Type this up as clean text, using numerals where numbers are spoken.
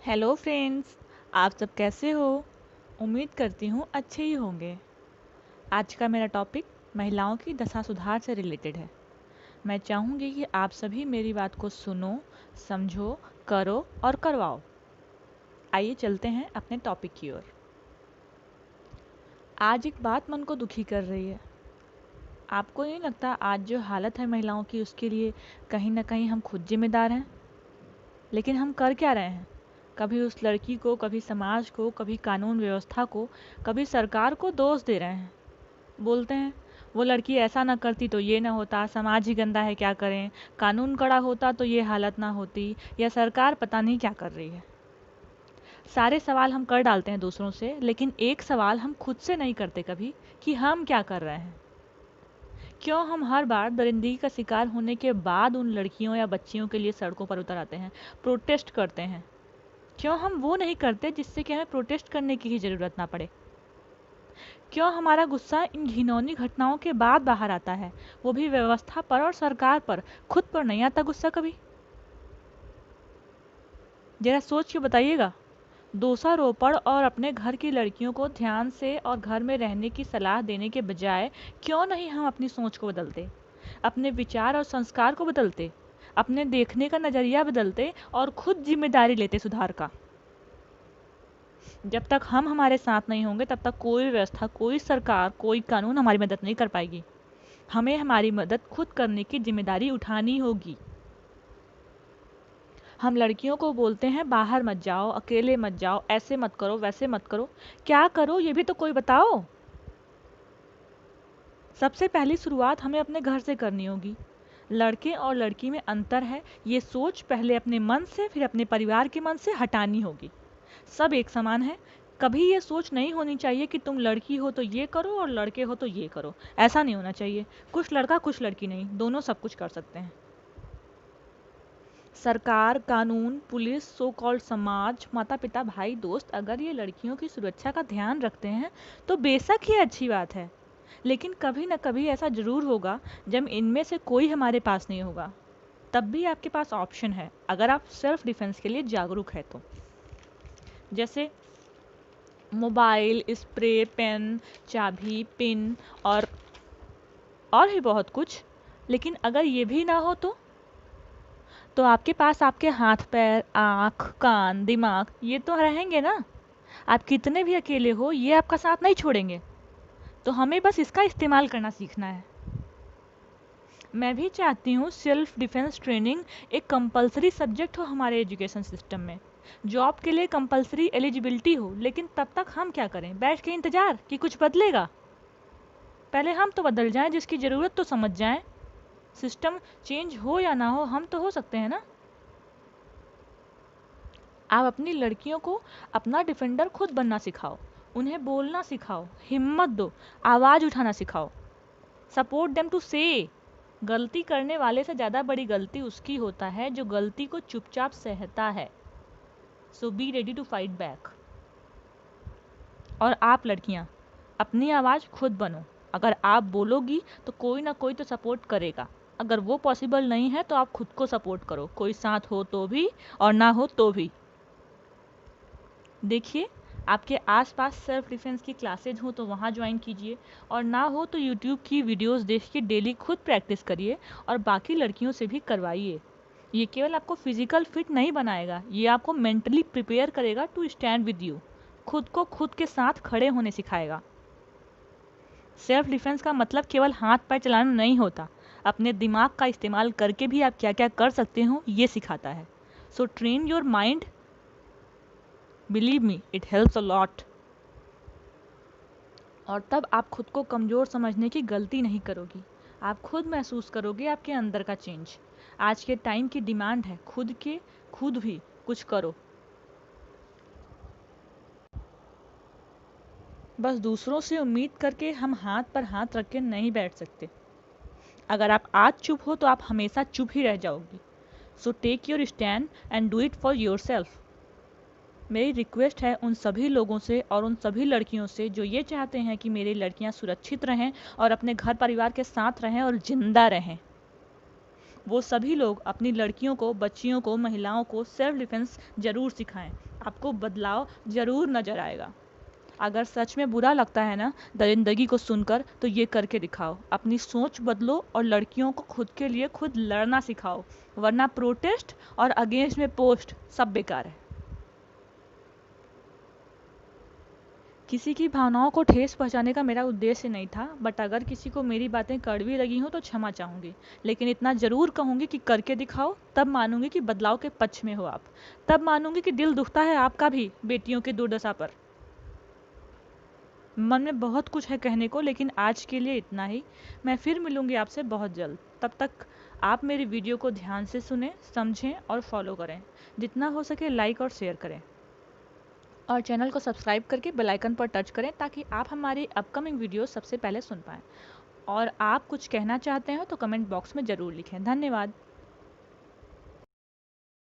Hello friends. आप सब कैसे हो? उम्मीद करती हूँ अच्छे ही होंगे। आज का मेरा टॉपिक महिलाओं की दशा सुधार से रिलेटेड है। मैं चाहूँगी कि आप सभी मेरी बात को सुनो, समझो, करो और करवाओ। आइए चलते हैं अपने टॉपिक की ओर। आज एक बात मन को दुखी कर रही है। आपको नहीं लगता आज जो हालत है महिलाओं की उसके लिए कहीं ना कहीं हम खुद जिम्मेदार हैं? लेकिन हम कर क्या रहे हैं? कभी उस लड़की को, कभी समाज को, कभी कानून व्यवस्था को, कभी सरकार को दोष दे रहे हैं। बोलते हैं वो लड़की ऐसा ना करती तो ये ना होता, समाज ही गंदा है क्या करें, कानून कड़ा होता तो ये हालत ना होती, या सरकार पता नहीं क्या कर रही है। सारे सवाल हम कर डालते हैं दूसरों से, लेकिन एक सवाल हम खुद से नहीं करते कभी कि हम क्या कर रहे हैं। क्यों हम हर बार दरिंदगी का शिकार होने के बाद उन लड़कियों या बच्चियों के लिए सड़कों पर उतर आते हैं, प्रोटेस्ट करते हैं? क्यों हम वो नहीं करते जिससे कि हमें प्रोटेस्ट करने की ही ज़रूरत ना पड़े? क्यों हमारा गुस्सा इन घिनौनी घटनाओं के बाद बाहर आता है, वो भी व्यवस्था पर और सरकार पर, खुद पर नहीं आता गुस्सा कभी? जरा सोच के बताइएगा। दोषारोपण और अपने घर की लड़कियों को ध्यान से और घर में रहने की सलाह देने के बजाय क्यों नहीं हम अपनी सोच को बदलते, अपने विचार और संस्कार को बदलते, अपने देखने का नज़रिया बदलते और खुद जिम्मेदारी लेते सुधार का? जब तक हम हमारे साथ नहीं होंगे तब तक कोई व्यवस्था, कोई सरकार, कोई कानून हमारी मदद नहीं कर पाएगी। हमें हमारी मदद खुद करने की जिम्मेदारी उठानी होगी। हम लड़कियों को बोलते हैं बाहर मत जाओ, अकेले मत जाओ, ऐसे मत करो, वैसे मत करो। क्या करो ये भी तो कोई बताओ। सबसे पहली शुरुआत हमें अपने घर से करनी होगी। लड़के और लड़की में अंतर है, ये सोच पहले अपने मन से, फिर अपने परिवार के मन से हटानी होगी। सब एक समान है। कभी ये सोच नहीं होनी चाहिए कि तुम लड़की हो तो ये करो और लड़के हो तो ये करो। ऐसा नहीं होना चाहिए। कुछ लड़का कुछ लड़की नहीं, दोनों सब कुछ कर सकते हैं। सरकार, कानून, पुलिस, सो कॉल्ड समाज, माता पिता, भाई, दोस्त अगर ये लड़कियों की सुरक्षा का ध्यान रखते हैं तो बेशक ये अच्छी बात है। लेकिन कभी ना कभी ऐसा जरूर होगा जब इनमें से कोई हमारे पास नहीं होगा। तब भी आपके पास ऑप्शन है, अगर आप सेल्फ डिफेंस के लिए जागरूक है तो। जैसे मोबाइल, स्प्रे, पेन, चाबी, पिन और भी बहुत कुछ। लेकिन अगर ये भी ना हो तो आपके पास आपके हाथ पैर, आँख, कान, दिमाग ये तो रहेंगे ना। आप कितने भी अकेले हो ये आपका साथ नहीं छोड़ेंगे। तो हमें बस इसका इस्तेमाल करना सीखना है। मैं भी चाहती हूँ सेल्फ डिफेंस ट्रेनिंग एक कंपलसरी सब्जेक्ट हो हमारे एजुकेशन सिस्टम में। जॉब के लिए कंपलसरी एलिजिबिलिटी हो, लेकिन तब तक हम क्या करें, बैठ के इंतज़ार कि कुछ बदलेगा? पहले हम तो बदल जाएं, जिसकी ज़रूरत तो समझ जाएं। सिस्टम चेंज हो या ना हो, हम तो हो सकते हैं ना। आप अपनी लड़कियों को अपना डिफेंडर खुद बनना सिखाओ, उन्हें बोलना सिखाओ, हिम्मत दो, आवाज़ उठाना सिखाओ। सपोर्ट देम टू से। गलती करने वाले से ज़्यादा बड़ी गलती उसकी होता है जो गलती को चुपचाप सहता है। So be ready to fight back. और आप लड़कियां अपनी आवाज़ खुद बनो। अगर आप बोलोगी तो कोई ना कोई तो सपोर्ट करेगा। अगर वो पॉसिबल नहीं है तो आप खुद को सपोर्ट करो, कोई साथ हो तो भी और ना हो तो भी। देखिए, आपके आसपास सेल्फ डिफेंस की क्लासेज हो तो वहाँ ज्वाइन कीजिए, और ना हो तो यूट्यूब की वीडियोस देख के डेली खुद प्रैक्टिस करिए और बाकी लड़कियों से भी करवाइए। ये केवल आपको फिजिकल फिट नहीं बनाएगा, ये आपको मेंटली प्रिपेयर करेगा टू स्टैंड विद यू। खुद को खुद के साथ खड़े होने सिखाएगा। सेल्फ डिफेंस का मतलब केवल हाथ पैर चलाना नहीं होता, अपने दिमाग का इस्तेमाल करके भी आप क्या क्या कर सकते हो ये सिखाता है। So train your mind, believe me it helps a lot. और तब आप खुद को कमज़ोर समझने की गलती नहीं करोगी। आप खुद महसूस करोगे आपके अंदर का चेंज। आज के टाइम की डिमांड है खुद भी कुछ करो। बस दूसरों से उम्मीद करके हम हाथ पर हाथ रख के नहीं बैठ सकते। अगर आप आज चुप हो तो आप हमेशा चुप ही रह जाओगी। So take your stand and do it for yourself. मेरी रिक्वेस्ट है उन सभी लोगों से और उन सभी लड़कियों से जो ये चाहते हैं कि मेरी लड़कियां सुरक्षित रहें और अपने घर परिवार के साथ रहें और जिंदा रहें। वो सभी लोग अपनी लड़कियों को, बच्चियों को, महिलाओं को सेल्फ डिफेंस ज़रूर सिखाएं, आपको बदलाव ज़रूर नज़र आएगा। अगर सच में बुरा लगता है ना दरिंदगी को सुनकर, तो ये करके दिखाओ, अपनी सोच बदलो और लड़कियों को खुद के लिए खुद लड़ना सिखाओ, वरना प्रोटेस्ट और अगेंस्ट में पोस्ट सब बेकार है। किसी की भावनाओं को ठेस पहुंचाने का मेरा उद्देश्य नहीं था, बट अगर किसी को मेरी बातें कड़वी लगी हों तो क्षमा चाहूँगी। लेकिन इतना ज़रूर कहूँगी कि करके दिखाओ, तब मानूंगी कि बदलाव के पक्ष में हो आप। तब मानूंगी कि दिल दुखता है आपका भी बेटियों की दुर्दशा पर। मन में बहुत कुछ है कहने को, लेकिन आज के लिए इतना ही। मैं फिर मिलूंगी आपसे बहुत जल्द। तब तक आप मेरी वीडियो को ध्यान से सुनें, समझें और फॉलो करें। जितना हो सके लाइक और शेयर करें, और चैनल को सब्सक्राइब करके बेल आइकन पर टच करें ताकि आप हमारी अपकमिंग वीडियो सबसे पहले सुन पाएँ। और आप कुछ कहना चाहते हैं तो कमेंट बॉक्स में ज़रूर लिखें। धन्यवाद।